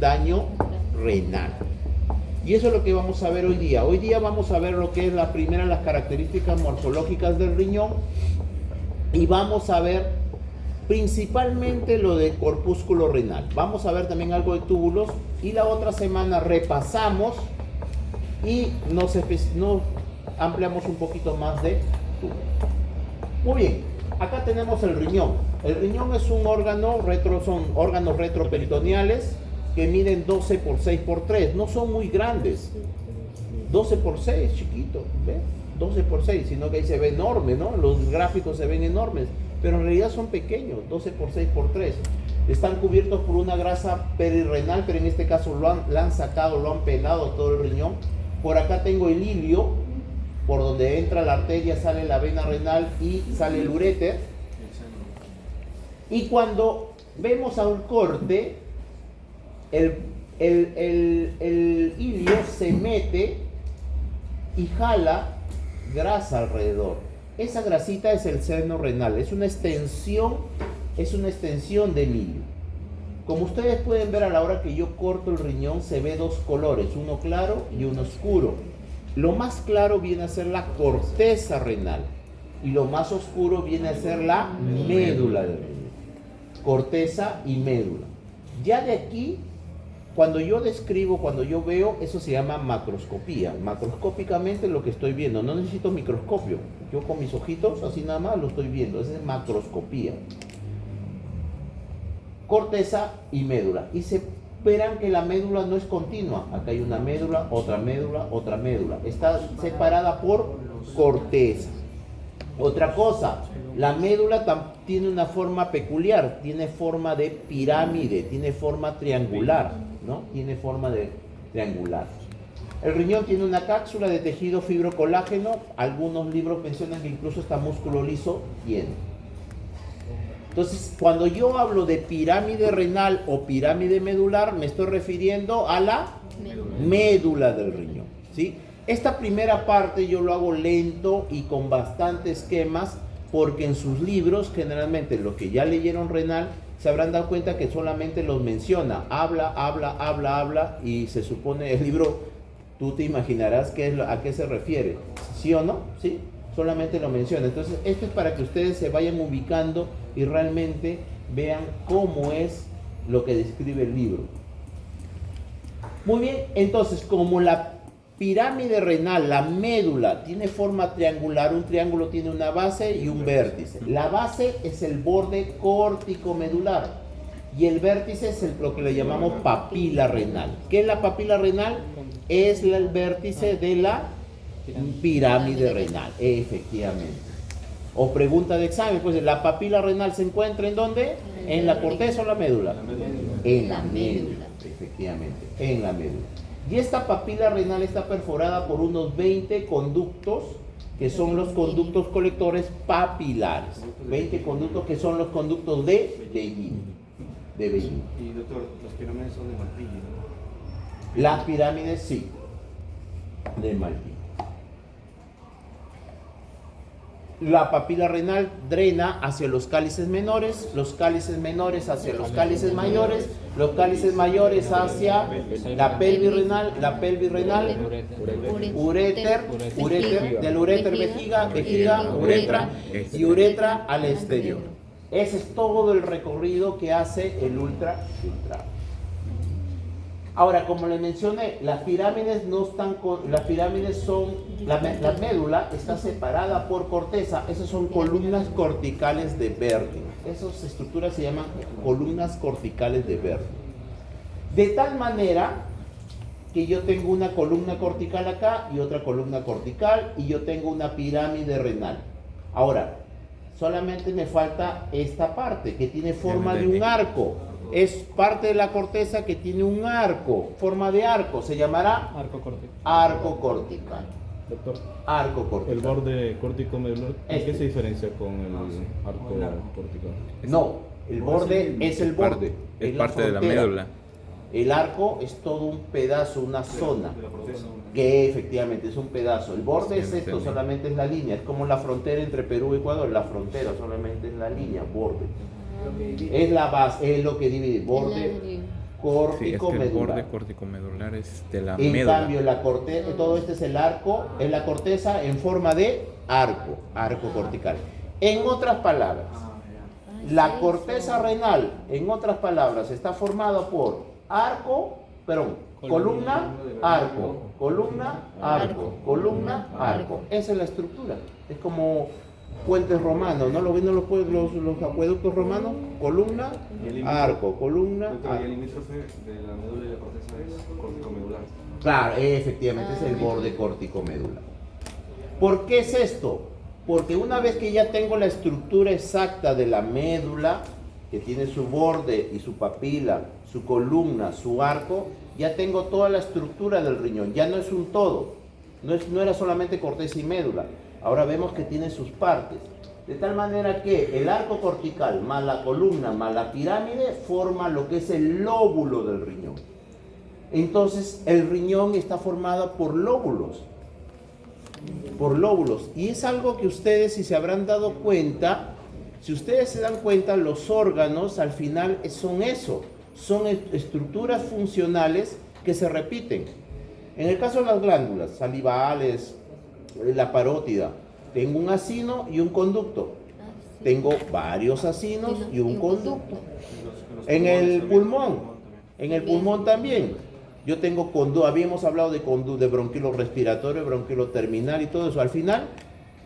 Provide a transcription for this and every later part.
daño renal. Y eso es lo que vamos a ver hoy día. Hoy día vamos a ver lo que es las características morfológicas del riñón, y vamos a ver principalmente lo del corpúsculo renal. Vamos a ver también algo de túbulos, y la otra semana repasamos y nos ampliamos un poquito más de túbulos. Muy bien, acá tenemos el riñón. El riñón es un órgano, son órganos retroperitoneales que miden 12 por 6 por 3. No son muy grandes. 12 por 6, chiquito, ¿ves? 12 por 6, sino que ahí se ve enorme, ¿no? Los gráficos se ven enormes, pero en realidad son pequeños, 12 por 6 por 3. Están cubiertos por una grasa perirrenal, pero en este caso la han sacado, lo han pelado todo el riñón. Por acá tengo el ilio, por donde entra la arteria, sale la vena renal y sale el uréter. Y cuando vemos a un corte, el ilio se mete y jala grasa alrededor. Esa grasita es el seno renal, es una extensión del ilio. Como ustedes pueden ver, a la hora que yo corto el riñón se ve dos colores, uno claro y uno oscuro. Lo más claro viene a ser la corteza renal y lo más oscuro viene a ser la médula del riñón. Corteza y médula. Ya de aquí, cuando yo describo, cuando yo veo, eso se llama macroscopía. Macroscópicamente lo que estoy viendo, no necesito microscopio. Yo con mis ojitos, así nada más, lo estoy viendo. Esa es macroscopía. Corteza y médula. Y se verán que la médula no es continua. Acá hay una médula, otra médula, otra médula. Está separada por corteza. Otra cosa, la médula tiene una forma peculiar, tiene forma de pirámide, tiene forma triangular, ¿no? Tiene forma de triangular. El riñón tiene una cápsula de tejido fibrocolágeno, algunos libros mencionan que incluso hasta músculo liso tiene. Entonces, cuando yo hablo de pirámide renal o pirámide medular, me estoy refiriendo a la médula del riñón, ¿sí? Esta primera parte yo lo hago lento y con bastantes esquemas, porque en sus libros, generalmente los que ya leyeron renal, se habrán dado cuenta que solamente los menciona, habla, y se supone el libro, tú te imaginarás a qué se refiere, ¿sí o no? ¿Sí? Solamente lo menciona. Entonces, esto es para que ustedes se vayan ubicando y realmente vean cómo es lo que describe el libro. Muy bien, entonces, como la pirámide renal, la médula, tiene forma triangular, un triángulo tiene una base y un vértice. La base es el borde córtico-medular y el vértice es lo que le llamamos papila renal. ¿Qué es la papila renal? Es el vértice de la pirámide renal, efectivamente. O pregunta de examen, pues la papila renal se encuentra ¿en dónde? ¿En la corteza o la médula? En la médula, efectivamente, en la médula. Y esta papila renal está perforada por unos 20 conductos, que son los conductos colectores papilares. 20 conductos que son los conductos de Bellini. Y doctor, las pirámides son de Malpighi, ¿no? Las pirámides sí, de Malpighi. La papila renal drena hacia los cálices menores hacia los cálices mayores, los cálices mayores hacia la pelvis renal, uréter, del uréter vejiga, uretra y uretra al exterior. Ese es todo el recorrido que hace el ultrafiltrado. Ahora, como les mencioné, las pirámides la médula está separada por corteza. Esas son columnas corticales de Verdi. Esas estructuras se llaman columnas corticales de Verdi. De tal manera que yo tengo una columna cortical acá y otra columna cortical, y yo tengo una pirámide renal. Ahora, solamente me falta esta parte que tiene forma de un arco. Es parte de la corteza que tiene un arco, forma de arco, se llamará arco cortical. Doctor, arco cortical. ¿El borde córtico medular Este. qué se diferencia con el arco cortical? No, el borde es el borde. Es la parte de la frontera. médula. El arco es todo un pedazo, una zona, que efectivamente es un pedazo. El borde es esto, solamente es la línea. Es como la frontera entre Perú y Ecuador. La frontera solamente es la línea, borde. Es la base, es lo que divide, borde Sí, es que el borde córtico-medular. córtico-medular es de la En médula. cambio, todo este es el arco, es la corteza en forma de arco cortical. En otras palabras, la corteza renal, en otras palabras, está formada por columna, arco, columna, arco, columna, arco. Esa es la estructura. Es como puentes romanos, ¿no? ¿Lo ven los acueductos romanos? Columna, arco, columna, Doctor, y el arco. limítrofe de la médula y la corteza es corticomedular. Claro, efectivamente es el borde córtico-medular. ¿Por qué es esto? Porque una vez que ya tengo la estructura exacta de la médula, que tiene su borde y su papila, su columna, su arco, ya tengo toda la estructura del riñón. Ya no es un todo. No era solamente corteza y médula. Ahora vemos que tiene sus partes. De tal manera que el arco cortical más la columna más la pirámide forma lo que es el lóbulo del riñón. Entonces el riñón está formado por lóbulos. Y es algo que ustedes, si se habrán dado cuenta, si ustedes se dan cuenta, los órganos al final son eso, son estructuras funcionales que se repiten. En el caso de las glándulas salivales, la parótida, tengo un acino y un conducto. Tengo varios acinos y un conducto. En el pulmón también. Yo tengo habíamos hablado de bronquilo respiratorio, bronquilo terminal y todo eso. Al final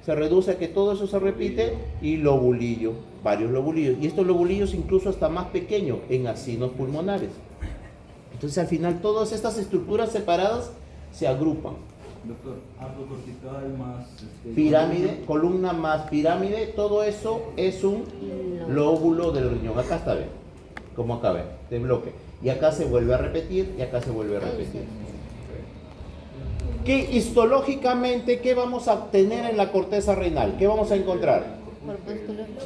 se reduce a que todo eso se repite y lobulillo, varios lobulillos. Y estos lobulillos incluso hasta más pequeños en acinos pulmonares. Entonces al final todas estas estructuras separadas se agrupan. Doctor, arco cortical más Pirámide, columna más pirámide, todo eso es un lóbulo del riñón. Acá está, ve, como acá ve, de bloque. Y acá se vuelve a repetir, y acá se vuelve a repetir. ¿Qué histológicamente, qué vamos a obtener en la corteza renal? ¿Qué vamos a encontrar?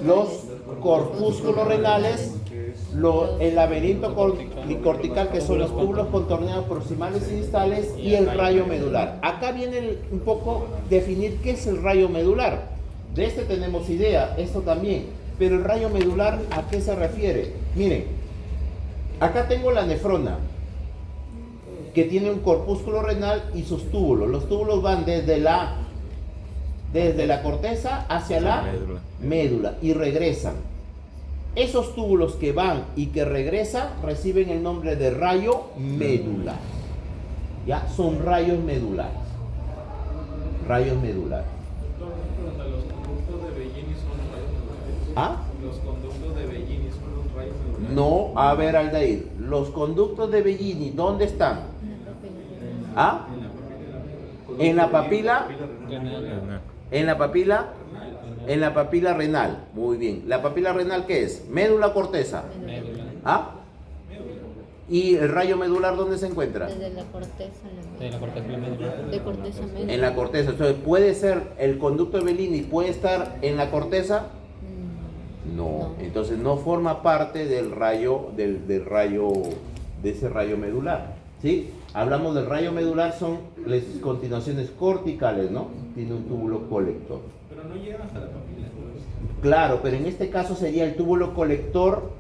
Los corpúsculos renales, el laberinto cortical, que son los túbulos contorneados proximales y distales, y el rayo medular. Acá viene un poco definir qué es el rayo medular. De este tenemos idea, esto también. Pero el rayo medular, ¿a qué se refiere? Miren, acá tengo la nefrona, que tiene un corpúsculo renal y sus túbulos. Los túbulos van desde la corteza hacia la médula y regresan. Esos túbulos que van y que regresan reciben el nombre de rayo medular. Ya son rayos medulares. Rayos medulares. Los conductos de Bellini son rayos medulares. ¿Ah? Los conductos de Bellini son los rayos medulares. No, a ver, Aldair, los conductos de Bellini, ¿dónde están? ¿Ah? En la papila. En la papila. En la papila renal. Muy bien. ¿La papila renal qué es? ¿Médula o corteza? Médula. ¿Ah? ¿Y el rayo medular dónde se encuentra? Desde la corteza a De la corteza de la médula. de corteza media. En la corteza. Entonces, ¿puede ser el conducto de Bellini, puede estar en la corteza? No. Entonces no forma parte del rayo, de ese rayo medular. ¿Sí? Hablamos del rayo medular, son las continuaciones corticales, ¿no? Tiene un túbulo colector. Pero no llega hasta la papila. Claro, pero en este caso sería el túbulo colector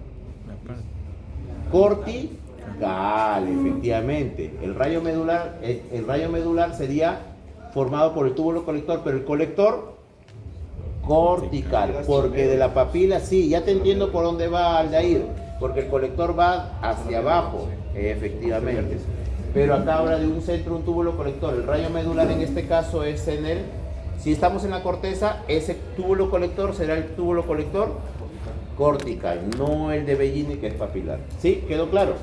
cortical, efectivamente. El rayo medular sería formado por el túbulo colector, pero el colector cortical, porque de la papila, sí, ya te entiendo por dónde va Aldair, porque el colector va hacia abajo, efectivamente. Pero acá habla de un centro, un túbulo colector. El rayo medular en este caso es si estamos en la corteza, ese túbulo colector será el túbulo colector cortical, no el de Bellini, que es papilar. ¿Sí? ¿Quedó claro?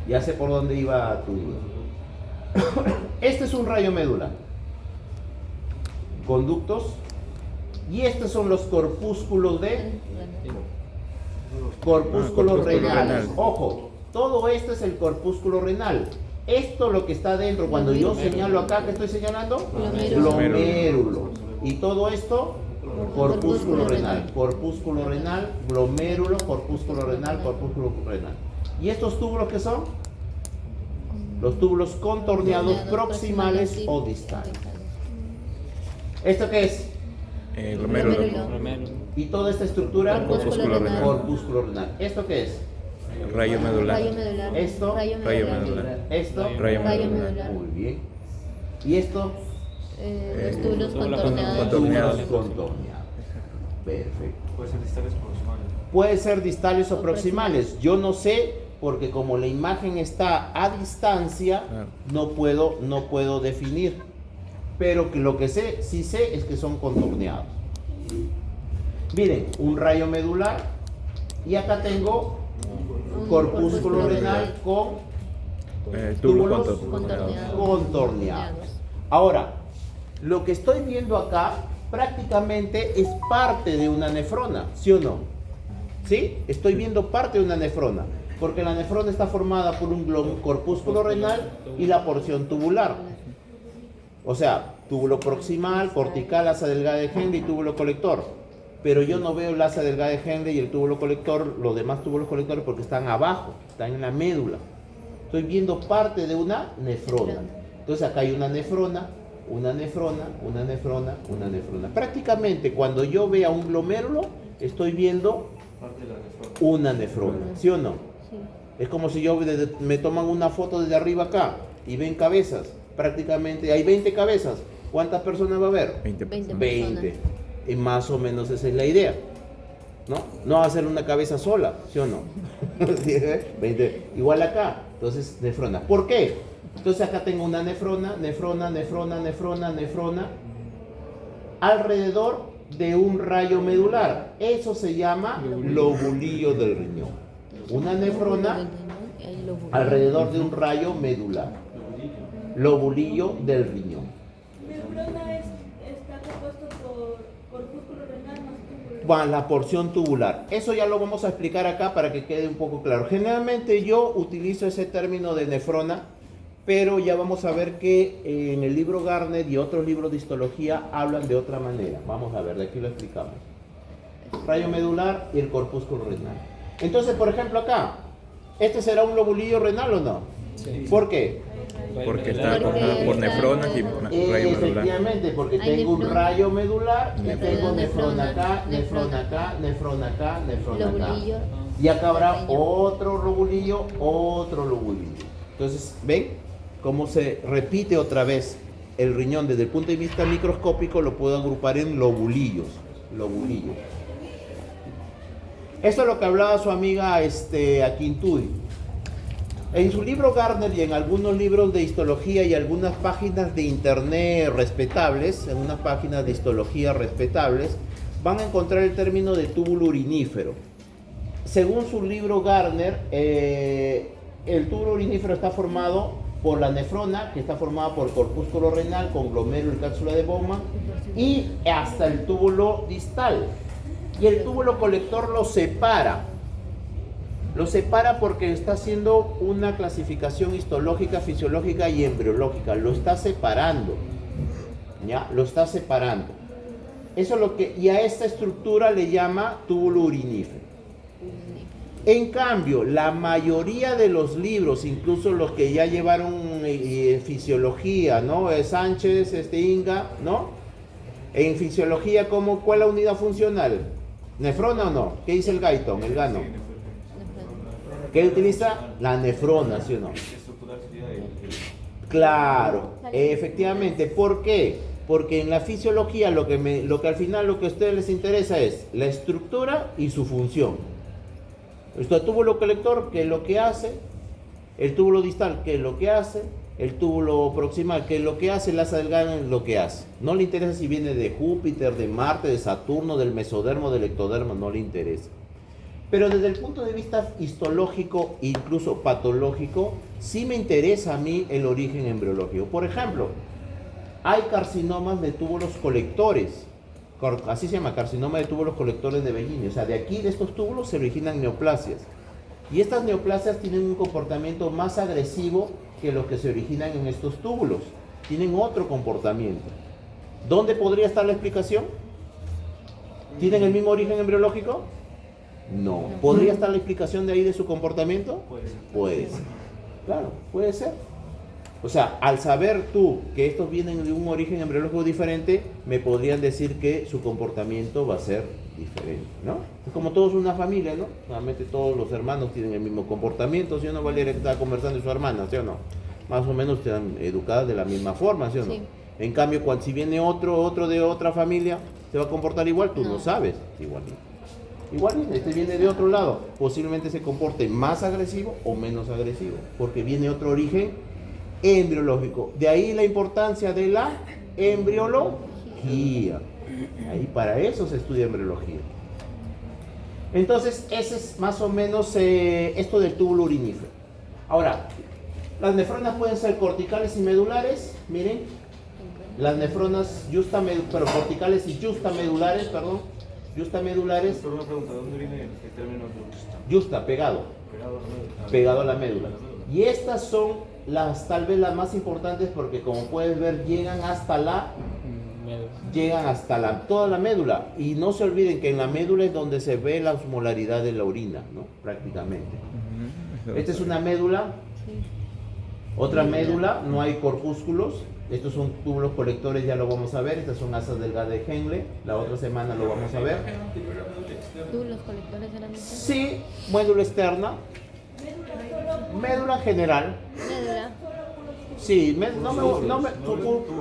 Ya sé por dónde iba tu duda. Este es un rayo medular. Conductos. Y estos son los corpúsculos corpúsculos renales. Ojo, todo esto es el corpúsculo renal. Esto lo que está dentro, cuando yo señalo acá, ¿qué estoy señalando? Glomérulos. Y todo esto, corpúsculo renal, glomérulo, corpúsculo renal. ¿Y estos túbulos qué son? Los túbulos contorneados proximales o distales. ¿Esto qué es? Glomérulo. Glomérulo. Y toda esta estructura, Corpúsculo renal. corpúsculo renal. ¿Esto qué es? Rayo medular. Rayo medular. Esto, Rayo rayo medular. medular. esto, Rayo Rayo medular. medular. muy bien. Y esto, Los túbulos contorneados. contorneados. contorneados. Perfecto. Puede ser distales proximales. Puede ser distales o proximales. Yo no sé, porque como la imagen está a distancia, Claro. no puedo definir. Pero que lo que sí sé es que son contorneados. Miren, un rayo medular y acá tengo Un corpúsculo renal con Túbulos túbulos contorneados. contorneados. Ahora, lo que estoy viendo acá prácticamente es parte de una nefrona, ¿sí o no? ¿Sí? Estoy viendo parte de una nefrona, porque la nefrona está formada por un corpúsculo renal y la porción tubular. O sea, túbulo proximal, cortical, asa delgada de Henle y túbulo colector. Pero yo no veo el asa delgada de Henle y el túbulo colector, los demás túbulos colectores, porque están abajo, están en la médula. Estoy viendo parte de una nefrona. Entonces acá hay una nefrona, una nefrona, una nefrona, una nefrona. Prácticamente cuando yo vea un glomérulo, estoy viendo Parte de la nefrona. una nefrona, ¿sí o no? Sí. Es como si yo me toman una foto desde arriba acá y ven cabezas. Prácticamente hay 20 cabezas. ¿Cuántas personas va a haber? 20 20. personas. 20. Y más o menos esa es la idea. ¿No? No va a ser una cabeza sola, ¿sí o no? ¿Sí? 20. Igual acá. Entonces, nefrona. ¿Por qué? Entonces acá tengo una nefrona, nefrona, nefrona, nefrona, nefrona, alrededor de un rayo medular. Eso se llama lobulillo del riñón. Una nefrona alrededor de un rayo medular. Lobulillo del riñón. Nefrona está compuesto por corpúsculo renal más túbulo. Bueno, la porción tubular. Eso ya lo vamos a explicar acá para que quede un poco claro. Generalmente yo utilizo ese término de nefrona, pero ya vamos a ver que en el libro Garner y otros libros de histología hablan de otra manera. Vamos a ver, de aquí lo explicamos. Rayo medular y el corpúsculo renal. Entonces, por ejemplo, acá, ¿este será un lobulillo renal o no? Sí. ¿Por qué? Porque está Porque compuesto por está- nefronas y rayo medular. Efectivamente, porque Hay tengo un nefrona. rayo medular y Nefrona, tengo nefrona acá, nefrona, nefrona acá, nefrona acá, nefrona acá. Lobulillo. Y acá habrá Riñón. otro lobulillo, otro lobulillo. Entonces, ¿ven cómo se repite otra vez el riñón? Desde el punto de vista microscópico lo puedo agrupar en lobulillos. Lobulillos. Eso es lo que hablaba su amiga Aquintuy. En su libro Garner y en algunos libros de histología y algunas páginas de internet respetables, en unas páginas de histología respetables, van a encontrar el término de túbulo urinífero. Según su libro Garner, el túbulo urinífero está formado por la nefrona, que está formada por corpúsculo renal con glomérulo y cápsula de Bowman, y hasta el túbulo distal. Y el túbulo colector lo separa. Lo separa porque está haciendo una clasificación histológica, fisiológica y embriológica. Lo está separando. ¿Ya? Lo está separando. Eso es lo que, y a esta estructura le llama túbulo urinífero. En cambio, la mayoría de los libros, incluso los que ya llevaron fisiología, ¿no? Sánchez, Inga, ¿no? En fisiología, ¿cuál es la unidad funcional? ¿Nefrona o no? ¿Qué dice el Guyton, el Gano? ¿Qué utiliza? La nefrona, ¿sí o no? Estructural sería Claro, efectivamente. ¿Por qué? Porque en la fisiología lo que al final lo que a ustedes les interesa es la estructura y su función. El túbulo colector, ¿qué es lo que hace? El túbulo distal, ¿qué es lo que hace? El túbulo proximal, ¿qué es lo que hace? El asa delgada, ¿qué es lo que hace? No le interesa si viene de Júpiter, de Marte, de Saturno, del mesodermo, del ectodermo, no le interesa. Pero desde el punto de vista histológico, incluso patológico, sí me interesa a mí el origen embriológico. Por ejemplo, hay carcinomas de túbulos colectores, así se llama, carcinoma de túbulos colectores de Bellini. O sea, de aquí, de estos túbulos, se originan neoplasias. Y estas neoplasias tienen un comportamiento más agresivo que los que se originan en estos túbulos. Tienen otro comportamiento. ¿Dónde podría estar la explicación? ¿Tienen el mismo origen embriológico? No. ¿Podría estar la explicación de ahí de su comportamiento? Puede ser. Puede ser. Claro, puede ser. O sea, al saber tú que estos vienen de un origen embriológico diferente, me podrían decir que su comportamiento va a ser diferente, ¿no? Es como todos una familia, ¿no? Normalmente todos los hermanos tienen el mismo comportamiento, ¿sí o no? Valeria está conversando de su hermana, ¿sí o no? Más o menos están educadas de la misma forma, ¿sí o no? Sí. En cambio, cuando si viene otro de otra familia, ¿se va a comportar igual? Tú no No. sabes. Igual, este viene de otro lado. Posiblemente se comporte más agresivo o menos agresivo, porque viene otro origen embriológico. De ahí la importancia de la embriología. Ahí para eso se estudia embriología. Entonces, ese es más o menos esto del túbulo urinífero. Ahora, las nefronas pueden ser corticales y medulares. Miren, las nefronas corticales y justamedulares, justamedulares, Doctor, una pregunta, ¿dónde viene el término justa? justa, pegado a la médula. Y estas son tal vez las más importantes porque como puedes ver llegan hasta toda la médula. Y no se olviden que en la médula es donde se ve la osmolaridad de la orina, ¿no? Prácticamente. Esta es una médula. Sí. Otra médula, no hay corpúsculos. Estos son túbulos colectores, ya lo vamos a ver. Estas son asas delgadas de Henle. La otra semana lo vamos a ver. ¿Tú los colectores eran estos? Sí, médula externa. Médula general. Médula. Sí,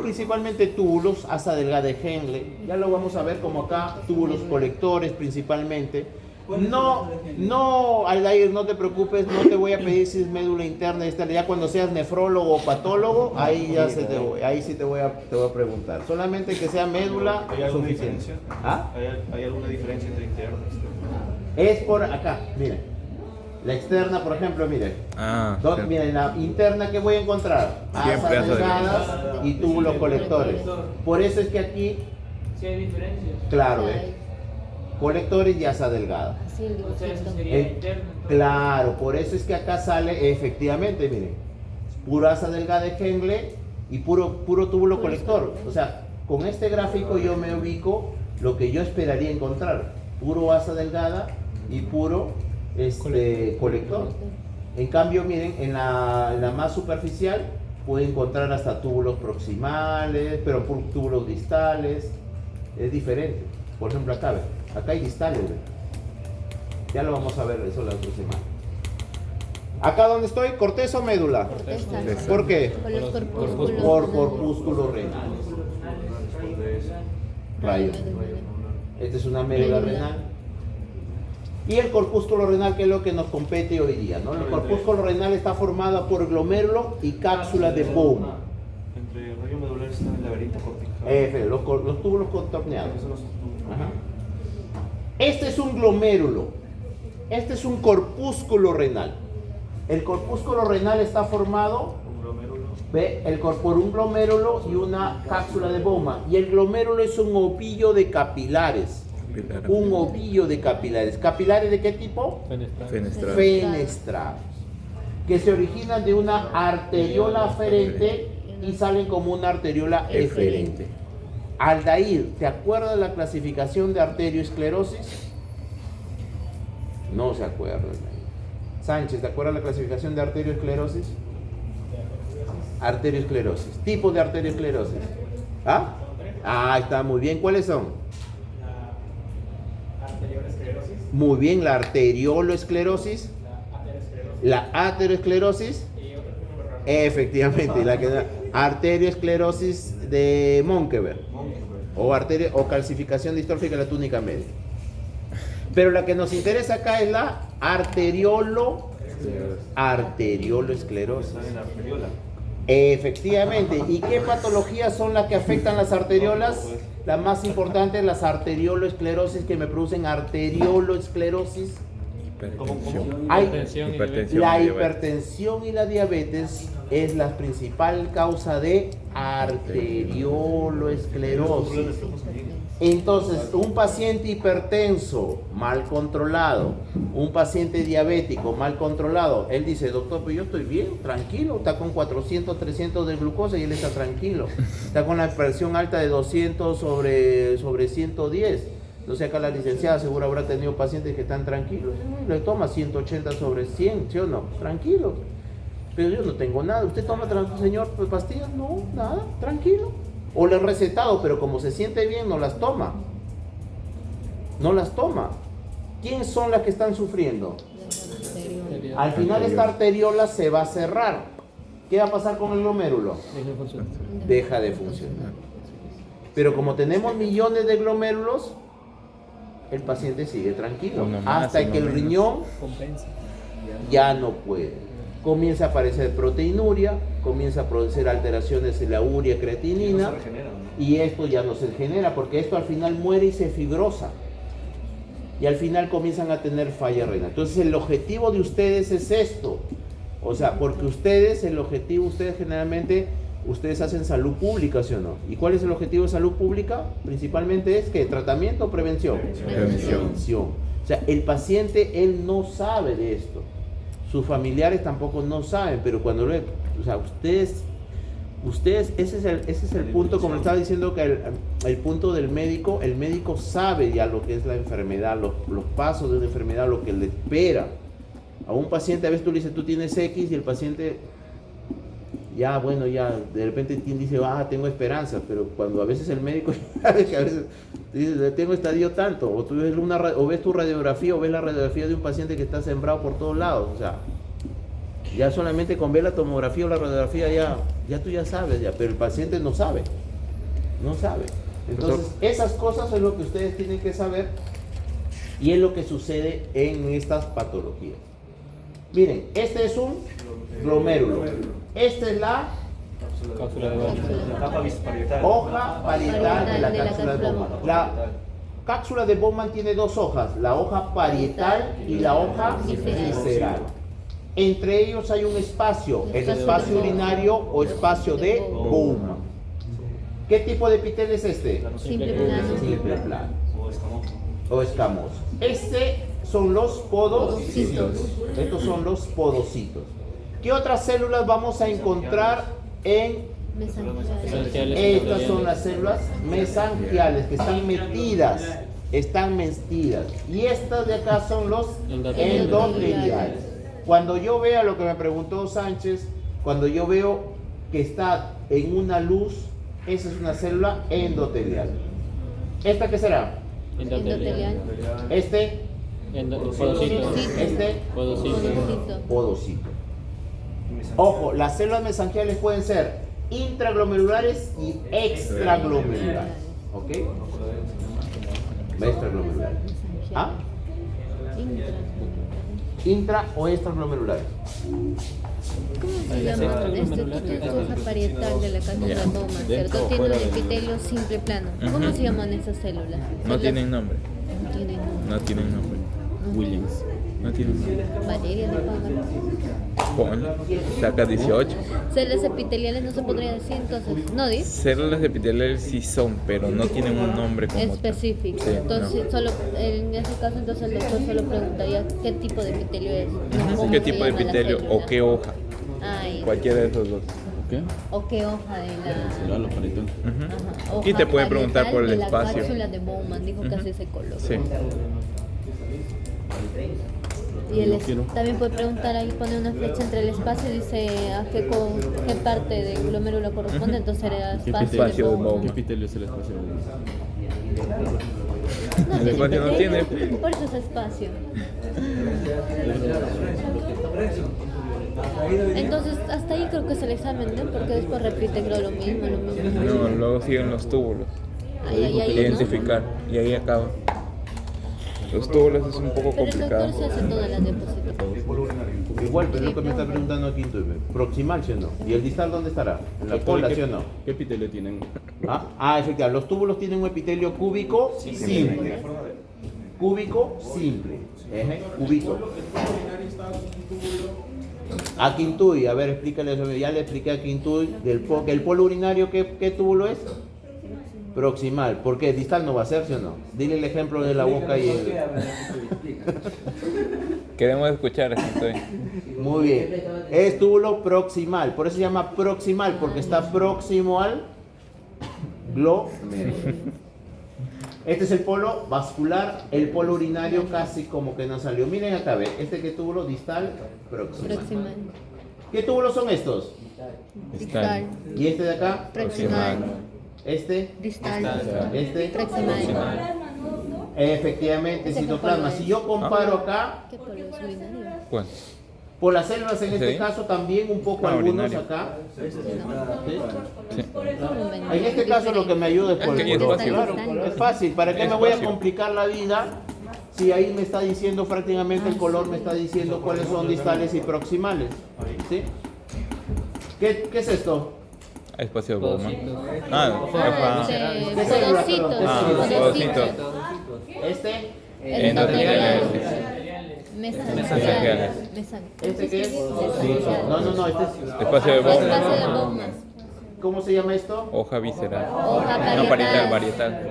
principalmente túbulos, asa delgada de Henle. Ya lo vamos a ver como acá, túbulos colectores principalmente. No, Aldair, no te preocupes, no te voy a pedir si es médula interna. Ya cuando seas nefrólogo o patólogo, ahí sí te voy a preguntar. Solamente que sea médula ¿Hay alguna suficiente. diferencia? ¿Ah? ¿Hay alguna diferencia entre interna y externa? Es por acá, miren. La externa, por ejemplo, miren. Cierto. Miren, la interna que voy a encontrar, Siempre asas asa delgadas delgada. y túbulos colectores. Por eso es que aquí, Si hay diferencias. claro, Ay, colectores y asa delgada. así el O sea, eso dibujito. sería interno. entonces. Claro, por eso es que acá sale, efectivamente, miren, pura asa delgada de Henle y puro túbulo colector. O sea, con este gráfico yo me ubico lo que yo esperaría encontrar. Puro asa delgada y puro colector. En cambio, miren, en la más superficial puede encontrar hasta túbulos proximales, pero túbulos distales. Es diferente. Por ejemplo, acá, ¿ven? Acá hay distales, ¿ven? Ya lo vamos a ver eso la otra semana. Acá donde estoy, corteza o médula. Corteza. ¿Por qué? Por los corpúsculos. Por corpúsculos renales. Rayo. Esta es una médula renal. Y el corpúsculo renal, que es lo que nos compete hoy día, ¿no? El corpúsculo renal está formado por glomérulo y cápsula de Bowman. Entre el rayo medular está el laberinto cortical. Los túbulos contorneados. Esos son los túbulos. Ajá. Este es un glomérulo. Este es un corpúsculo renal. El corpúsculo renal está formado Un glomérulo. por un glomérulo y una cápsula de Bowman. Y el glomérulo es un ovillo de capilares. Un ovillo de capilares. ¿Capilares de qué tipo? Fenestral. Fenestrados. Que se originan de una arteriola aferente y salen como una arteriola eferente. Aldair, ¿te acuerdas de la clasificación de arterioesclerosis? No se acuerda. Sánchez, ¿te acuerdas de la clasificación de arterioesclerosis? Arterioesclerosis. Tipos de arterioesclerosis. ¿Ah? Ah, está muy bien. ¿Cuáles son? La anterior esclerosis, Muy bien, la arterioloesclerosis, la aterosclerosis la aterosclerosis, y otro número raro. efectivamente, la que arterioesclerosis de Monkeberg o calcificación distrófica de la túnica media. Pero la que nos interesa acá es la arterioloesclerosis. Está en la arteriola. Efectivamente. ¿Y qué patologías son las que afectan las arteriolas? Las más importantes, las arterioloesclerosis que me producen arterioloesclerosis. Hipertensión. Hay Hipertensión y Hipertensión. la y diabetes. hipertensión y la diabetes es la principal causa de arterioloesclerosis. Entonces, un paciente hipertenso mal controlado, un paciente diabético mal controlado, él dice, doctor, pues yo estoy bien, tranquilo, está con 400, 300 de glucosa y él está tranquilo. Está con la presión alta de 200 sobre 110. Entonces acá la licenciada seguro habrá tenido pacientes que están tranquilos. Le toma 180 sobre 100, ¿sí o no? Tranquilo. Pero yo no tengo nada. ¿Usted toma, señor, pastillas? No, nada, tranquilo. O le he recetado, pero como se siente bien, no las toma. No las toma. ¿Quiénes son las que están sufriendo? Al final esta arteriola se va a cerrar. ¿Qué va a pasar con el glomérulo? Deja de funcionar. Pero como tenemos millones de glomérulos, el paciente sigue tranquilo. Uno más, Hasta uno que el menos. riñón ya no puede. Comienza a aparecer proteinuria, comienza a producir alteraciones en la urea, No creatinina, se regenera, ¿no? y esto ya no se genera, porque esto al final muere y se fibrosa. Y al final comienzan a tener falla renal. Entonces el objetivo de ustedes es esto. O sea, porque ustedes, el objetivo, ustedes generalmente, ustedes hacen salud pública, ¿sí o no? ¿Y cuál es el objetivo de salud pública? Principalmente es que tratamiento o prevención. Prevención. O sea, el paciente, él no sabe de esto. Sus familiares tampoco no saben, pero cuando lo... O sea, ustedes, ese es el punto, como estaba diciendo, que el punto del médico, el médico sabe ya lo que es la enfermedad, los pasos de una enfermedad, lo que le espera. A un paciente, a veces tú le dices, tú tienes X, y el paciente, ya, bueno, ya, de repente dice, tengo esperanza, pero cuando a veces el médico, sabe que a veces dice, tengo estadio tanto, o tú ves o ves tu radiografía, o ves la radiografía de un paciente que está sembrado por todos lados, o sea, ya solamente con ver la tomografía o la radiografía ya tú ya sabes, ya, pero el paciente no sabe. Entonces, esas cosas es lo que ustedes tienen que saber y es lo que sucede en estas patologías. Miren, este es un glomérulo. Esta es la La capa parietal. hoja parietal de la cápsula de Bowman. La cápsula de Bowman tiene dos hojas, la hoja parietal y la hoja visceral. Entre ellos hay un espacio, el espacio urinario o espacio de Bowman. ¿Qué tipo de epitelio es este? Simple plano. Simple plano O escamoso. o escamoso. Este son los podocitos. Estos son los podocitos. ¿Qué otras células vamos a encontrar en Mesangiales. estas? Son las células mesangiales que están metidas. Y estas de acá son los endoteliales. Cuando yo vea lo que me preguntó Sánchez, cuando yo veo que está en una luz, esa es una célula endotelial. ¿Esta qué será? Endotelial. Este, Podocito. podocito. Ojo, las células mesangiales pueden ser intraglomerulares y extraglomerulares. ¿Ok? Extraglomerulares. ¿Ah? Intra o extraglomerulares. ¿Cómo se llama? Tú tienes hoja parietal de la cápsula de Bowman, ¿cierto? Tiene un epitelio simple plano. ¿Cómo se llaman esas células? No tienen nombre. No tienen nombre. No tienen nombre. Williams. No tienen nombre. Valeria de Bowman. Pon. Saca 18. Células epiteliales no se podría decir entonces. ¿No dice? Células epiteliales sí son, pero no tienen un nombre como tal. Específico. Sí, Entonces, no. solo en ese caso, entonces el doctor solo preguntaría qué tipo de epitelio es. No cómo ¿Qué se tipo de llama la epitelio célula. o qué hoja? Ay, Cualquiera de esos dos. ¿Qué? o qué hoja de la. Será lo parietal. Ujú. Ajá, Y te hoja puede preguntar parietal por el de la espacio. cápsula de Bowman, dijo que así se color. Sí. Y Yo quiero. también puede preguntar ahí, pone una flecha entre el espacio y dice a qué parte del glomérulo corresponde, entonces será ¿Qué espacio de de Bowman. ¿Qué epitelio es el espacio? No El tiene espacio no epitelio, tiene. por eso es espacio. Entonces, hasta ahí creo que es el examen, ¿no? Porque después repite creo lo mismo. No, luego siguen los túbulos. Ahí, ¿no? Identificar. Y ahí acaba. Los túbulos es un poco Pero el doctor complicado. se hace todas las diapositivas. Igual, pero es lo que me está preguntando Quinto. Proximal, ¿sí o no? ¿Y el distal dónde estará? ¿En la cola, sí o no? ¿Qué epitelio tienen? Efectivamente. Los túbulos tienen un epitelio cúbico simple. Cúbico simple. Cúbico. A Quintuy, a ver, explícale eso. Ya le expliqué a Quintuy que el polo urinario, ¿qué túbulo es? Proximal. ¿Por qué? Distal no va a ser, ¿sí o no? Dile el ejemplo de la boca y el... Queremos escuchar esto. Muy bien. Es túbulo proximal. Por eso se llama proximal, porque está próximo al glomérulo. Este es el polo vascular, el polo urinario casi como que no salió. Miren acá, ve, este que túbulo distal proximal. Proximal. ¿Qué túbulos son estos? Distal. ¿Y este de acá? Proximal. Este, Distal. este. Proximal. Plasma, ¿no, doctor? Efectivamente, Ese citoplasma. polvo Si es. yo comparo acá, ¿Qué polvo es urinario? ¿Cuál? por las células en este Sí. caso también un poco Ah, algunos urinario. acá. Sí. Por eso En este caso lo que me ayuda es por Es que el color. es fácil. Claro, es fácil. ¿Para qué Es me voy a fácil. complicar la vida si ahí me está diciendo prácticamente el color, me está diciendo cuáles son distales y proximales? ¿Sí? ¿Qué es esto? Espacio de Bowman. Ah, ¿Qué célula, Podocitos. perdón? podocitos. Este. Endoteliales. Mesangiales. ¿Este qué es? No, este es. Espacio de Espacio Bowman. de Bowman. ¿Cómo se llama esto? Hoja visceral. Hoja No, parietal, parietal. varietal.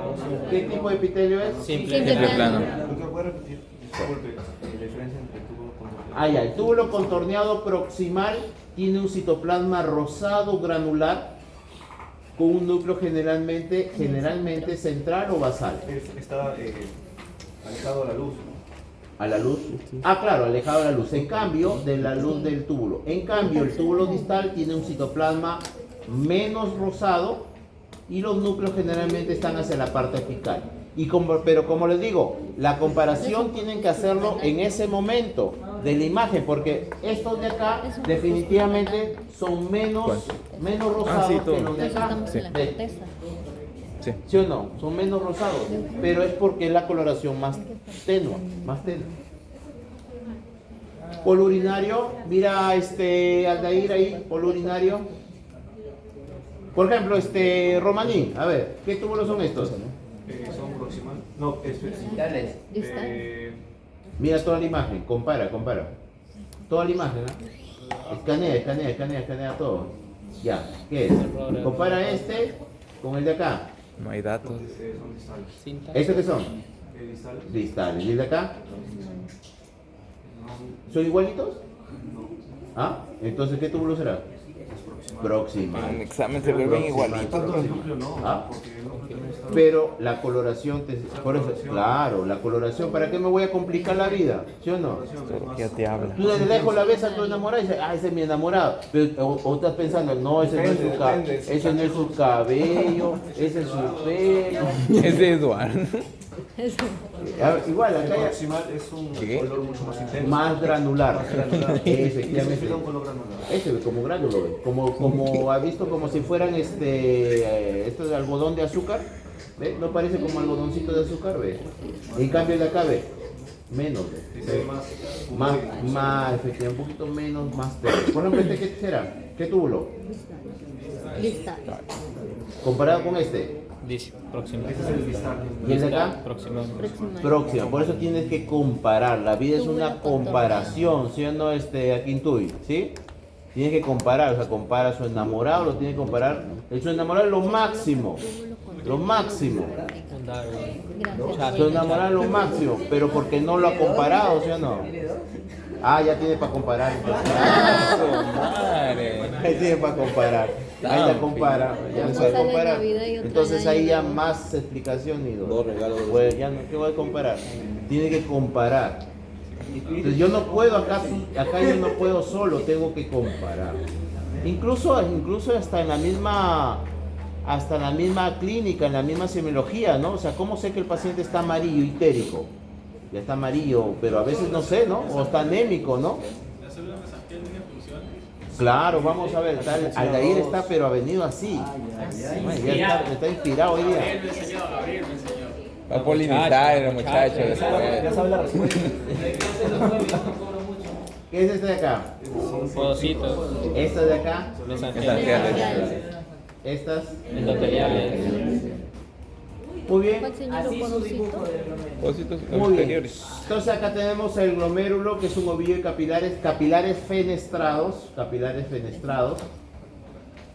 ¿Qué tipo de epitelio es? Simple Simple plano. plano. Doctor, ¿puede repetir? Disculpe, la diferencia entre túbulo contorneado. Ah, ya, el túbulo contorneado proximal tiene un citoplasma rosado granular con un núcleo generalmente central o basal. Está alejado a la luz. A la luz. Ah, claro, alejado de la luz. En cambio, de la luz del túbulo. En cambio, el túbulo distal tiene un citoplasma menos rosado y los núcleos generalmente están hacia la parte apical. Pero como les digo, la comparación tienen que hacerlo en ese momento de la imagen, porque estos de acá definitivamente son menos rosados sí, todo. que los de Entonces acá. estamos en la Ve, corteza. Sí. ¿sí o no? Son menos rosados, pero es porque es la coloración más tenue, más tenue. Polurinario, mira Aldair ahí, polurinario. Por ejemplo, Romaní, a ver, ¿qué túbulos son estos? Son proximal. No, Distal. Mira toda la imagen, compara. Toda la imagen, ¿no? Escanea todo. Ya, ¿qué es? Compara este con el de acá. No hay datos. son distales. ¿Estos qué son? Distales. Distales. ¿Y el de acá? ¿Son igualitos? ¿Ah? Entonces, ¿qué túbulo será? Proximal. En examen se ven igualitos. Tanto el núcleo no, Ah. porque el núcleo también está. Pero la coloración, por eso, claro, la coloración, ¿para qué me voy a complicar la vida? ¿Sí o no? ¿Qué te habla? Tú desde lejos la ves a tu enamorada y dices, ese es mi enamorado. Pero, o estás pensando, no, ese no es su cabello, ese es su pelo. Es de Eduardo. A ver, igual, acá El hay proximal es un ¿Qué? color mucho más intenso. más granular. Efectivamente. Significa un color granular. Este ve como gránulo, ve. Como ha visto como si fueran esto de algodón de azúcar, ¿ve? No parece como algodoncito de azúcar, ve. En cambio de acá, ve, menos, ve. Dice Más, efectivamente, un poquito menos, más tenue. Por ejemplo, ¿este qué será? ¿Qué túbulo? Distal. Comparado con este. Proximal. Ese es el distal. ¿Y el de acá? Proximal. Proximal. Próxima. Por eso tienes que comparar. La vida es una comparación, ¿sí o no, Aquintuy? ¿Sí? Tienes que comparar, o sea, compara a su enamorado, lo tiene que comparar. Su enamorado es lo máximo. Lo máximo. Gracias. Su enamorado es lo máximo, pero porque no lo ha comparado, ¿sí o no? Ah, ya tiene para comparar. Madre. Ahí tiene para comparar. Ahí la compara. Ya no sabe Una sale comparar. Navidad y otra Entonces año ahí ya nuevo. más explicación y dos regalos. Pues ya no, ¿qué voy a comparar? Tiene que comparar. Entonces yo no puedo acá yo no puedo solo, tengo que comparar. Incluso hasta en la misma clínica, en la misma semiología, ¿no? O sea, ¿cómo sé que el paciente está amarillo, itérico? Ya está amarillo, pero a veces no sé, ¿no? O está anémico, ¿no? ¿La célula mesangial tiene funciones? Claro, vamos a ver, Aldair está pero ha venido así. Ya está inspirado hoy día. Gabriel me enseñó, Gabriel me enseñó. Va a polinizar el muchacho Ya después. sabe la respuesta. ¿Qué es este de acá? Podocitos, Esta de acá, Mesangiales. estas. endoteliales. Muy bien. ¿Cuál señor un podocito? Depósitos Muy bien. exteriores. Entonces acá tenemos el glomérulo, que es un ovillo de capilares fenestrados,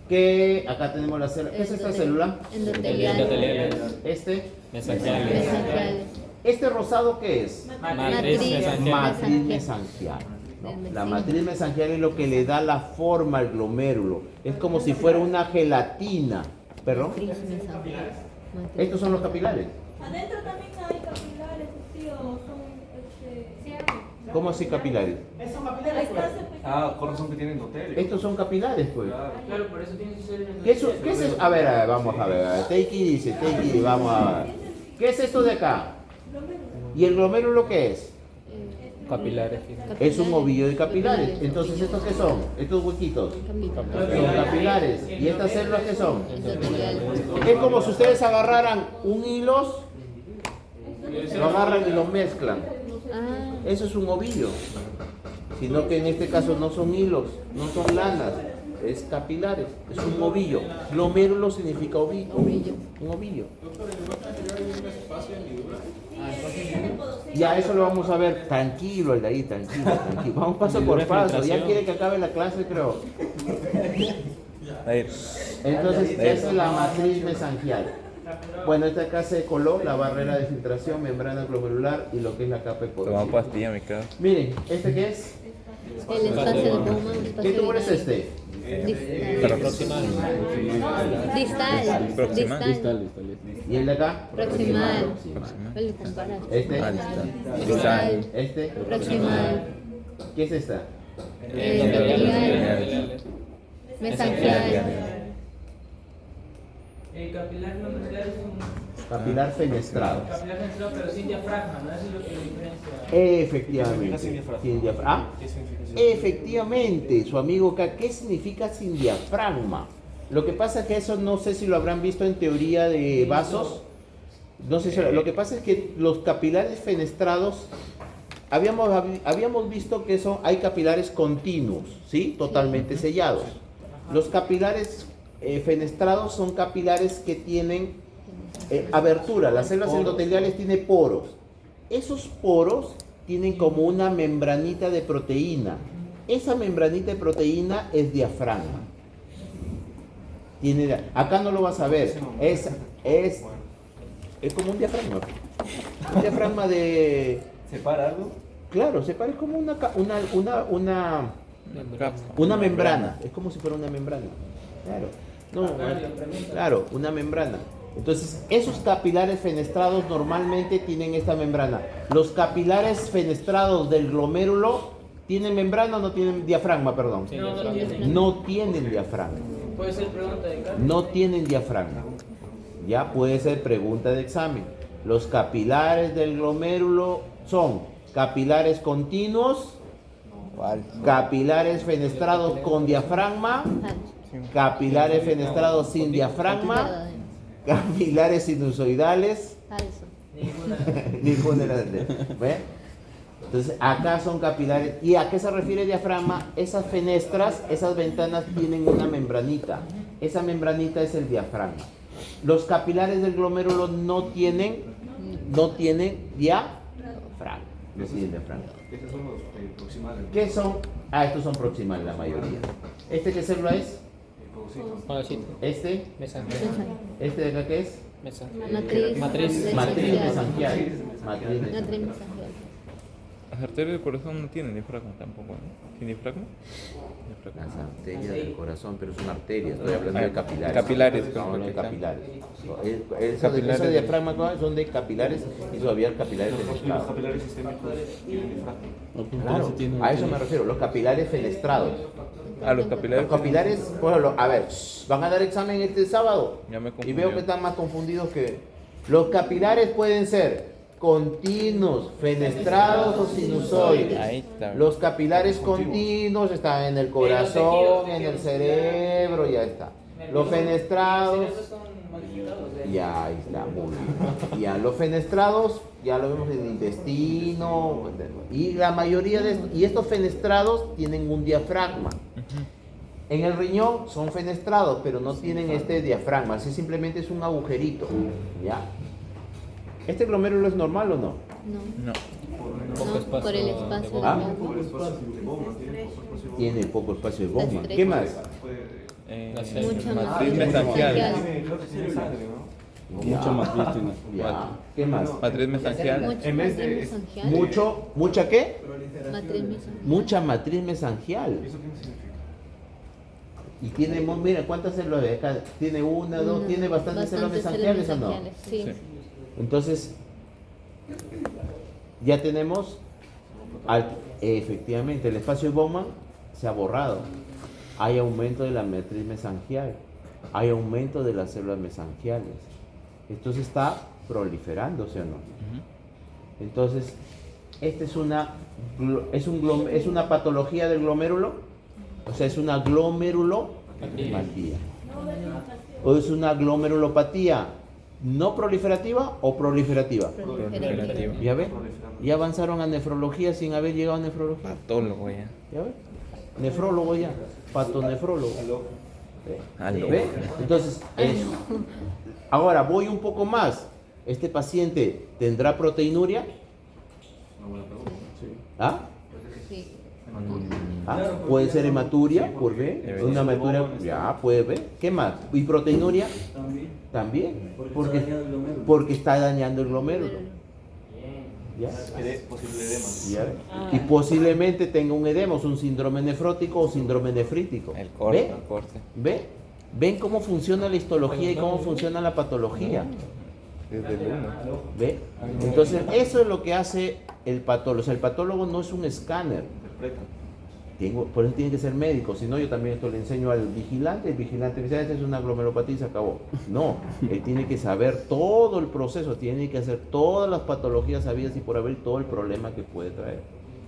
que acá tenemos la célula. ¿Qué es esta célula? Endoteliales. Este. Mesangiales. Mesangiales. ¿Este rosado qué es? Matriz mesangial. Matriz mesangial. ¿no? La matriz mesangial es lo que le da la forma al glomérulo. Es como si fuera una gelatina. ¿Perdón? Matriz mesangial. Matriz. Estos son los capilares. Adentro también hay capilares, sí, o son ¿Cómo así capilares? Ahí está, Ah, con razón que tienen hoteles. Estos son capilares, pues. Claro, por eso tiene que ser ¿Qué es eso? A ver, vamos a ver. Teiki dice, Teiki, vamos a ver. ¿Qué es esto de acá? ¿Y el glomérulo qué es? Capilares. Es un ovillo de capilares. Entonces, ¿estos qué son? Estos huequitos. Son capilares. ¿Y estas células qué son? Es como si ustedes agarraran un hilo, lo agarran y lo mezclan. Ah, Eso es un ovillo. Sino que en este caso no son hilos, no son lanas, es capilares, es un ovillo. Glomérulo significa ovillo. Un ovillo. Doctor, en el hueco anterior hay un espacio en medula. Ya eso lo vamos a ver. Tranquilo, el de ahí, tranquilo, tranquilo. Vamos paso por paso. Ya quiere que acabe la clase, creo. Entonces, esa es la matriz mesangial. Bueno, esta acá se coló la barrera de filtración, membrana glomerular y lo que es la capa Toma hipoxia. pastilla, me cago. Miren, ¿este qué es? el espacio de Bowman, ¿Qué espacio tumor es binario. este? Pero Distal. Proximal. Distal. ¿Y el de acá? Proximal. ¿Cuál le comparas? Este. Distal. Este. Proximal. ¿Qué es esta? Endotelial. Mesangial. El capilar no nuclear es un Capilar fenestrado. capilar central, pero sin diafragma, ¿no? Eso es lo que lo diferencia. Efectivamente. Sin diafragma. ¿Qué significa eso? Efectivamente, su amigo acá, ¿qué significa sin diafragma? Lo que pasa es que eso no sé si lo habrán visto en teoría de vasos. No sé si lo que pasa es que los capilares fenestrados habíamos visto que hay capilares continuos, ¿sí? Totalmente sellados. Los capilares fenestrados son capilares que tienen abertura. Las células endoteliales tienen poros. Esos poros tienen como una membranita de proteína. Esa membranita de proteína es diafragma. Acá no lo vas a ver. Es como un diafragma. Un diafragma de... ¿Separa algo? Claro, se parece como una membrana. Es como si fuera una membrana. Claro. No, claro, una membrana. Entonces, esos capilares fenestrados normalmente tienen esta membrana. Los capilares fenestrados del glomérulo tienen membrana o no tienen diafragma, perdón. No tienen diafragma. Puede ser pregunta de Carlos. No tienen diafragma. Ya puede ser pregunta de examen. Los capilares del glomérulo son capilares continuos, capilares fenestrados con diafragma, capilares fenestrados sin diafragma, capilares sinusoidales. Ninguna de las tres. ¿Ve? Entonces, acá son capilares. ¿Y a qué se refiere diafragma? Esas fenestras, esas ventanas tienen una membranita. Esa membranita es el diafragma. Los capilares del glomérulo no tienen diafragma. No tienen diafragma. Estos son los proximales. ¿Qué son? Estos son proximales la mayoría. ¿Este qué célula es? ¿Este? ¿Este de acá qué es? Matriz Matriz mesangial. mesangial. Matriz mesangial. Matriz mesangial. Las arterias del corazón no tienen diafragma tampoco, ¿no? ¿Tiene diafragma? Las arterias del corazón, pero son arterias, estoy hablando de capilares. Capilares, Estamos hablando de capilares. capilares. Capilares Esos de- diafragmas son de capilares y todavía capilares Y los fenestrados. capilares sistémicos tienen diafragma. Claro, a eso me refiero, los capilares fenestrados. Ah, los capilares. Los capilares, por ejemplo, a ver, van a dar examen este sábado Ya me y confundí. veo que están más confundidos que... Los capilares pueden ser continuos, fenestrados o sinusoides. Ahí está. Los capilares continuos están en el corazón, en el cerebro, ya está. Los fenestrados, Esos son modificados de ya ahí está, muy bien. Ya, los fenestrados, ya lo vemos en el intestino, y la mayoría de estos, y estos fenestrados tienen un diafragma. En el riñón son fenestrados, pero no tienen este diafragma, así simplemente es un agujerito, ¿ya? ¿Este glomérulo es normal o no? No, Poco por el espacio de Ah. Bowman. Por el espacio de Bowman, tiene poco espacio de Bowman. Tiene poco espacio de Bowman. Las ¿Qué más? Mucha Matriz más. mesangial. Creo que tiene sangre, ¿no? Mucha matriz. Ya. ¿Qué más? Matriz mesangial. Mucha En vez matriz de- mesangial. ¿Mucha qué? Matriz mesangial. Mucha matriz mesangial. ¿Eso qué significa? Y tiene, mira, ¿cuántas células de acá? Tiene una, dos, tiene bastantes células mesangiales o no. Sí. Sí. Entonces, ya tenemos Efectivamente, el espacio de Bowman se ha borrado. Hay aumento de la matriz mesangial, hay aumento de las células mesangiales. Entonces está proliferándose o no. Entonces, esta es una patología del glomérulo, o sea, es una glomerulopatía. O es una glomerulopatía no proliferativa o proliferativa. Proliferativa. ¿Ya ven? Ya avanzaron a nefrología sin haber llegado a nefrología. Patólogo ya. ¿Ya ven? Nefrólogo ya, patonefrólogo. Aló. ¿Ve? Entonces, eso. Ahora voy un poco más. ¿Este paciente tendrá proteinuria? ¿Ah? Sí. ¿Ah? Puede ser hematuria, por B. Una hematuria, ya puede ver. ¿Qué más? ¿Y proteinuria? También. Porque está dañando el glomérulo. ¿Ya? Posible edema. ¿Ya ve? Y posiblemente tenga un edema, un síndrome nefrótico o síndrome nefrítico. El corte, ¿Ve? el corte. ¿Ve? ¿Ven cómo funciona la histología y cómo funciona la patología? Desde el 1. ¿Ve? Entonces, eso es lo que hace el patólogo. O sea, el patólogo no es un escáner. Por eso tiene que ser médico. Si no, yo también esto le enseño al vigilante. El vigilante me dice, esta es una glomerulopatía y se acabó. No, él tiene que saber todo el proceso, tiene que hacer todas las patologías habidas y por haber, todo el problema que puede traer.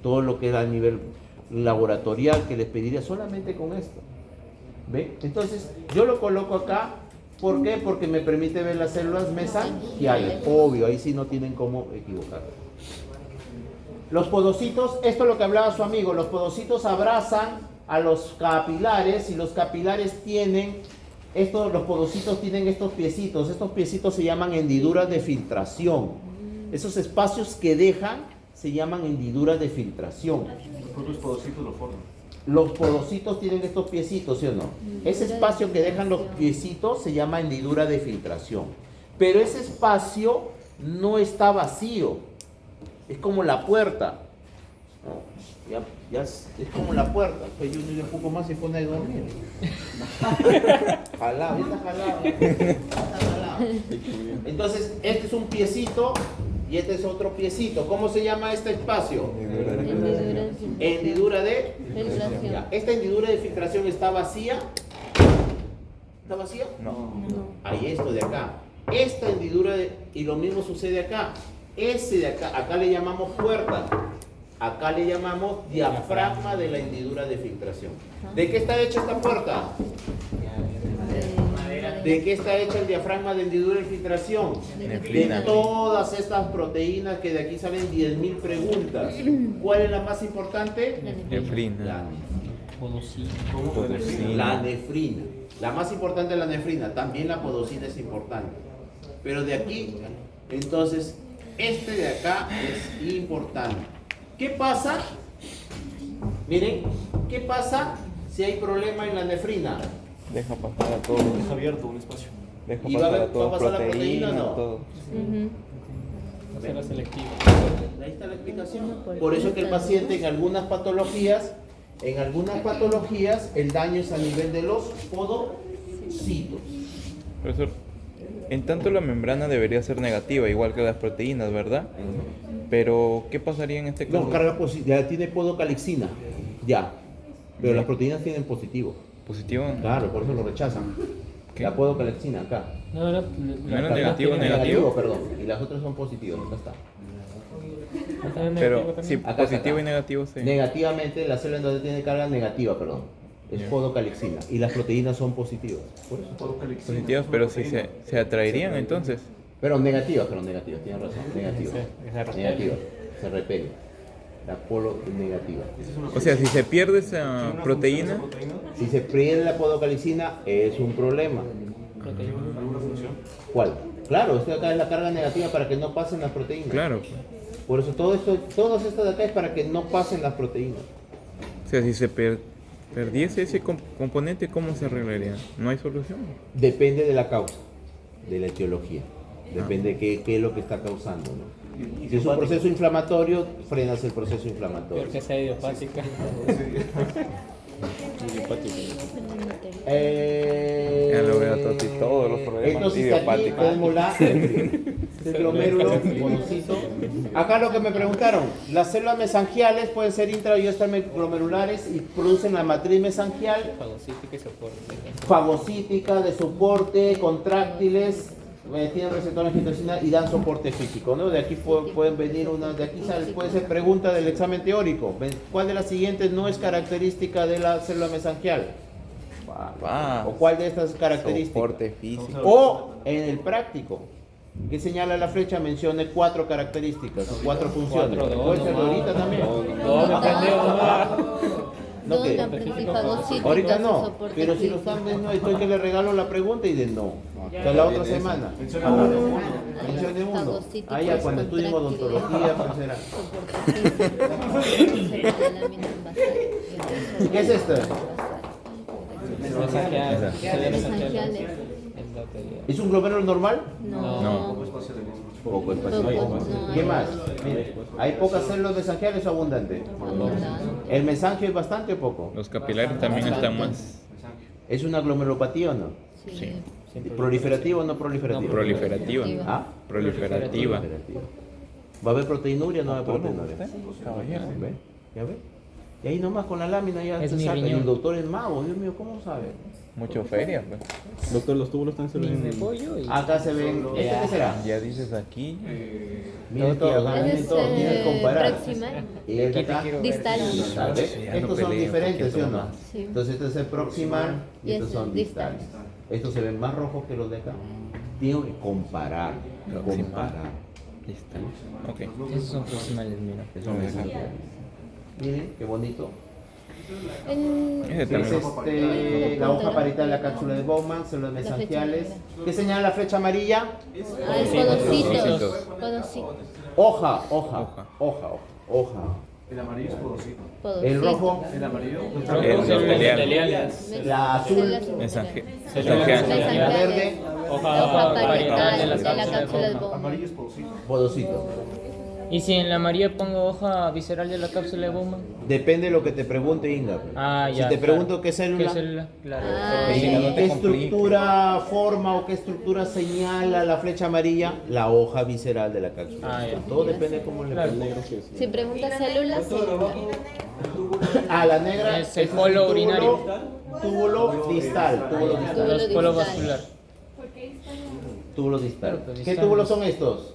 Todo lo que es a nivel laboratorial que les pediría solamente con esto. ¿Ve? Entonces, yo lo coloco acá. ¿Por qué? Porque me permite ver las células mesangiales. Obvio, ahí sí no tienen cómo equivocar. Los podocitos, esto es lo que hablaba su amigo, los podocitos abrazan a los capilares y los capilares tienen, los podocitos tienen estos piecitos se llaman hendiduras de filtración. Esos espacios que dejan se llaman hendiduras de filtración. Los propios podocitos lo forman. Los podocitos tienen estos piecitos, ¿sí o no? Ese espacio que dejan los piecitos se llama hendidura de filtración. Pero ese espacio no está vacío. Es como la puerta. ¿No? Ya es como la puerta. Pues yo un poco más se pone a dormir. Jalado, está jalado. Está jalado. Entonces, este es un piecito y este es otro piecito. ¿Cómo se llama este espacio? Hendidura de filtración. Ya. ¿Esta hendidura de filtración está vacía? ¿Está vacía? No. Hay esto de acá. Esta hendidura y lo mismo sucede acá. Ese de acá le llamamos puerta. Acá le llamamos diafragma de la hendidura de filtración. ¿De qué está hecha esta puerta? ¿De qué está hecha el diafragma de hendidura de filtración? Nefrina. De todas estas proteínas que de aquí salen 10.000 preguntas. ¿Cuál es la más importante? Nefrina. La nefrina. La más importante es la nefrina. También la podocina es importante. Pero de aquí, entonces, este de acá es importante. ¿Qué pasa? Miren, ¿qué pasa si hay problema en la nefrina? Deja pasar a todo. Es abierto un espacio. Deja ¿Y va pasar a a todo. pasar la proteína o no? todo. Será selectivo. Ahí está la explicación. Por eso es que el paciente en algunas patologías, el daño es a nivel de los podocitos. Profesor, en tanto la membrana debería ser negativa, igual que las proteínas, ¿verdad? Pero, ¿qué pasaría en este caso? No, carga positiva, ya tiene podocalixina, ya. Pero las proteínas tienen positivo. ¿Positivo? Claro, por eso lo rechazan. ¿Qué? La podocalixina acá. No, era ¿No era Acá negativo, tiene negativo? perdón. Y las otras son positivos, acá está. Pero, sí, Acá, positivo acá. y negativo, sí. Negativamente, la célula donde tiene carga negativa, perdón. Es Ya. podocalixina. Y las proteínas son positivas. Por eso. Positivas, pero si se atraerían entonces. Pero negativas, tiene razón. Negativas. Negativas. Se repele. La polo negativa. O sea, si se pierde esa proteína, Si se pierde la podocalixina, es un problema. ¿Alguna función? ¿Cuál? Claro, esto de acá es la carga negativa para que no pasen las proteínas. claro. Por eso todo esto de acá es para que no pasen las proteínas. O sea, si se perdiese ese componente, ¿cómo se arreglaría? ¿No hay solución? Depende de la causa, de la etiología. Depende de qué es lo que está causando, ¿no? Si es un proceso inflamatorio, frenas el proceso inflamatorio. Peor que sea idiopática. Ya lo veo a Toti, todos los problemas Entonces aquí idiopáticos. tenemos la nefrina. Este es glomérulo, podocito. Acá lo que me preguntaron, las células mesangiales pueden ser intra y extraglomerulares y producen la matriz mesangial, fagocítica, de soporte, contráctiles, tienen receptores angiotensina y dan soporte físico, ¿no? De aquí pueden venir unas, de aquí puede ser pregunta del examen teórico. ¿Cuál de las siguientes no es característica de la célula mesangial? ¿O cuál de estas características? Soporte físico. O en el práctico, que señala la flecha, mencione 4 características o 4 funciones. Puede ser ahorita también. ¿No qué? Ahorita no, pero si lo están viendo, estoy que le regalo la pregunta y de no. Hasta la otra semana. Mencione uno. Ah, ya, cuando estudien odontología, pues será. ¿Qué es esto? Mesangiales. ¿Es un glomérulo normal? No. Poco espacio. No. ¿Qué más? Mire, ¿hay pocas células mesangiales o abundantes? ¿El mesangio es bastante o poco? Los capilares también están más. ¿Es una glomerulopatía o no? Sí. ¿Proliferativo o no proliferativo? Proliferativa. ¿Ah? Proliferativa. ¿Va a haber proteinuria o no va a haber proteinuria? Caballero. ¿Ve? ¿Ya ve? Y ahí nomás con la lámina ya Es se mi saca. Y riñón. el doctor es mago, Dios mío, ¿cómo sabe? Mucho feria, pues. Doctor, los túbulos están De pollo y... Acá se ven. ¿Este qué será? Ya dices aquí. Miren todo, miren Es todo, miren comparar. proximal. Y el de acá. Distal. Distal, ¿ve? Ya no Estos son peleen, diferentes, ¿sí o no? poquito Sí. Entonces este es el proximal y Y estos este son es distal. distales. Estos se ven más rojos que los de acá. Tengo que comparar. Proximal. Comparar. Listo. Ok. Esos son proximales, mira. Eso me encanta. Miren, qué bonito. Ese Es también. la hoja parietal de la cápsula de Bowman, células mesangiales. ¿Qué señala la flecha amarilla? Ah, el podocito. Podocitos. Podocito. Hoja. El amarillo es podocito. El rojo, El amarillo. la azul, Mensaje. la verde, Hoja parietal de la cápsula de Bowman. Amarillo es podocito. podocito. ¿Y si en la amarilla pongo hoja visceral de la cápsula de Bowman? Depende de lo que te pregunte Inga. Ah, Si ya. te claro. pregunto qué célula, ¿Qué célula? Claro. Ah, ¿y si no te qué compliques. estructura forma o qué estructura señala la flecha amarilla? La hoja visceral de la cápsula. Ah, ya. Todo depende de cómo le Claro. pregunte. Si pregunta células, Ah, la negra Es el es un polo túbulo- urinario. Túbulo distal, túbulo distal. Los polo distal. vascular. Túbulo distal. Claro, pues, ¿Qué distal. túbulos son estos?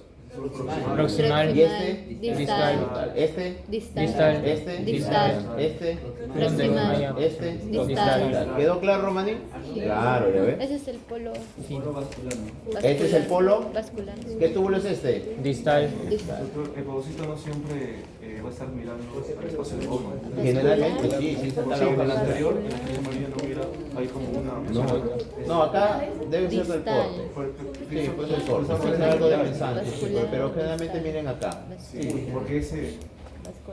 Proximal. ¿Y este? distal, Este, distal, Distal. este, distal, este, proximal, este. distal. ¿Quedó claro, Romaní? Claro, ya ves. Ese es el polo vascular. Este es el polo. vascular. ¿Qué túbulo es este? Distal. Distal. El podocito no siempre va a estar mirando al espacio de Bowman. Generalmente sí, sí, está la Sí, en hoja el lateral. anterior, en la flecha amarilla no mira, hay como una. No, acá debe ser del Distal. corte. Sí, pues el corte. Puede ser algo de mensaje, sí, pero generalmente miren acá. Sí, porque ese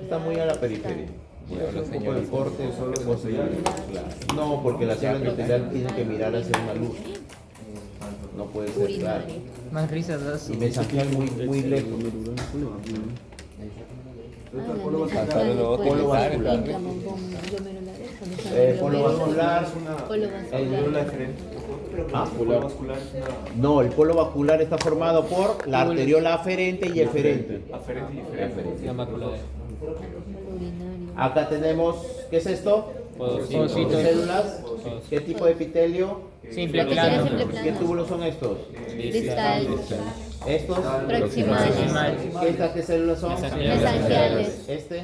Está muy a la periferia. Puede ser un poco del corte, solo posible. No, porque la célula endotelial tiene que mirar hacia una luz. No puede ser claro. Más risas das. Y mesangial muy lejos. Polo vascular. Polo vascular. célula diferente. Ah, Polo vascular es una no, el polo vascular está formado por la arteriola aferente y eferente. aferente y diferente. La maculadera. Acá tenemos, ¿qué es esto? Podocitos. Células. ¿Qué tipo de epitelio? Simple Simple plano. plano. ¿Qué túbulos son estos? Distal, Estos. proximal, ¿Estas qué células son? mesangiales, Este.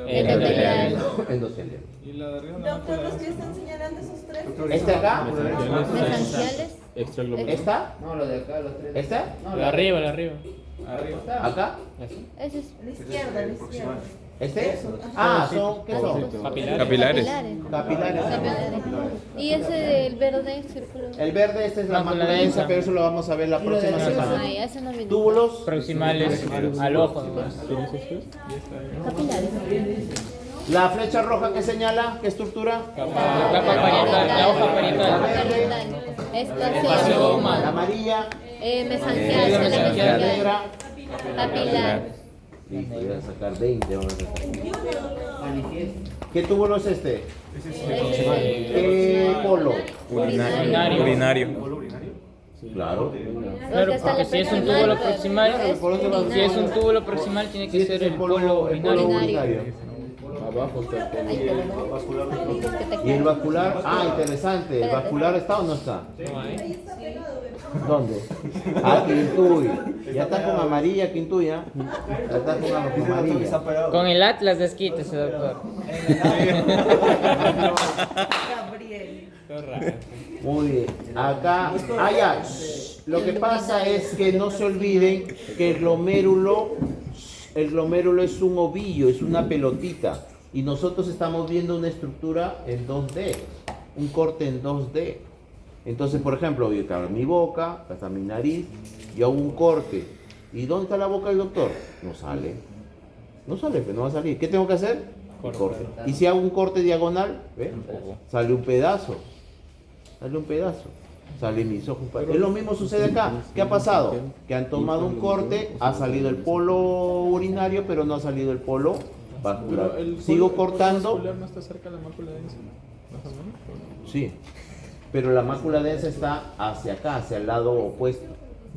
endotelial, Endotelial. Y la de arriba Doctor, ¿los que están señalando esos tres? ¿Este acá? mesangiales, ¿Esta? ¿Esta? La arriba, la arriba. ¿Acá? ese es La izquierda, la izquierda. ¿Este? Ah, son, ¿qué son? Capilares. Capilares. Capilares. Y ese del verde círculo. El verde, esta es la Mácula mácula densa, densa. pero eso lo vamos a ver la próxima semana. Ay, ese no viene. Túbulos. Proximales al ojo nomás. Capilares. La flecha roja que señala, ¿qué estructura? La capa parietal, la hoja La parietal. verde. Espacio La Bowman. amarilla. mesangial, La mesangial, negra. capilar, Listo, voy a sacar 20. Vamos a sacar. ¿Qué túbulo es este? ¿Qué polo? Urinario. Urinario. ¿Polo urinario? Claro. Claro, Porque si es un túbulo proximal, si es un túbulo proximal, tiene que Sí, este ser es el polo urinario. urinario. Abajo está el Ahí te lo ¿Y el vascular? Ah, interesante. ¿El vascular está o no está? ¿Dónde? Ah, Quintuy. Ya está con amarilla, Quintuy, ¿ah? Ya está con amarilla. Con el Atlas desquítese, doctor. Muy bien. Acá, ya. Lo que pasa es que no se olviden que el glomérulo es un ovillo, es una pelotita. Y nosotros estamos viendo una estructura en 2D, un corte en 2D. Entonces, por ejemplo, yo abro mi boca, acá está mi nariz, yo hago un corte. ¿Y dónde está la boca del doctor? No sale. No sale, pero no va a salir. ¿Qué tengo que hacer? Corte. Y si hago un corte diagonal, ¿ve? Sale un pedazo. Sale un pedazo. Sale mis ojos. Es lo mismo sucede acá. ¿Qué ha pasado? Que han tomado un corte, ha salido el polo urinario, pero no ha salido el polo vascular. Sigo cortando. ¿El vascular no está cerca de la mácula densa? ¿Más o menos? Sí. Pero la mácula densa está hacia acá, hacia el lado opuesto.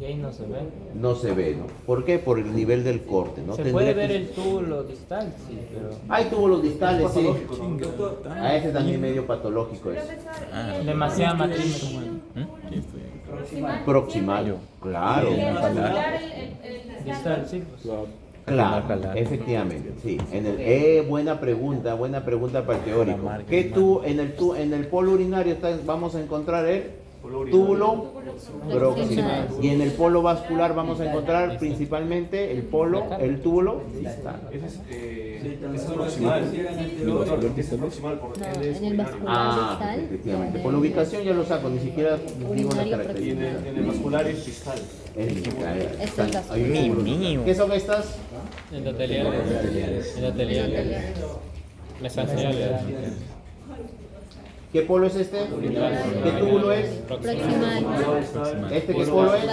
Y ahí no se ve. No se ve, ¿no? ¿Por qué? Por el nivel del corte, ¿no? Se Tendría puede que- ver el túbulo distal, sí, pero Hay túbulos distales, sí. A ese también medio patológico es. demasiada matriz. Proximal. Claro. Distal, sí, pues. Claro, efectivamente, sí. Buena pregunta para el teórico. ¿Qué en el polo urinario vamos a encontrar el túbulo proximal? Y en el polo vascular vamos a encontrar principalmente el túbulo distal. Es proximal. Es proximal porque No, él es en el urinario. vascular distal. Efectivamente. Por la ubicación ya lo saco, ni siquiera digo las Y características. en el vascular es distal. Es el vascular. Hay un túbulo. ¿Qué son estas? Endoteliales. Mesangiales. ¿Qué polo es este? ¿Qué túbulo es? Proximal. ¿Este qué polo es?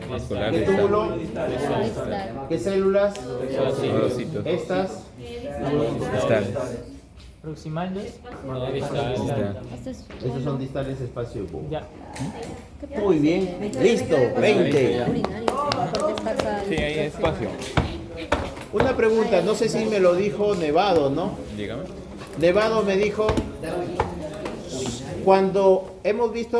Vascular ¿Qué distal. túbulo? Distal. ¿Qué células? Odocitos. Estas. Distales. Proximal, no, distal. Este es Estos son distales espacio bobo. Ya. Muy bien. Listo. 20. urinario. Aparte está acá. Sí, ahí hay espacio. Una pregunta, no sé si me lo dijo Nevado, ¿no? Dígame. Nevado me dijo, cuando hemos visto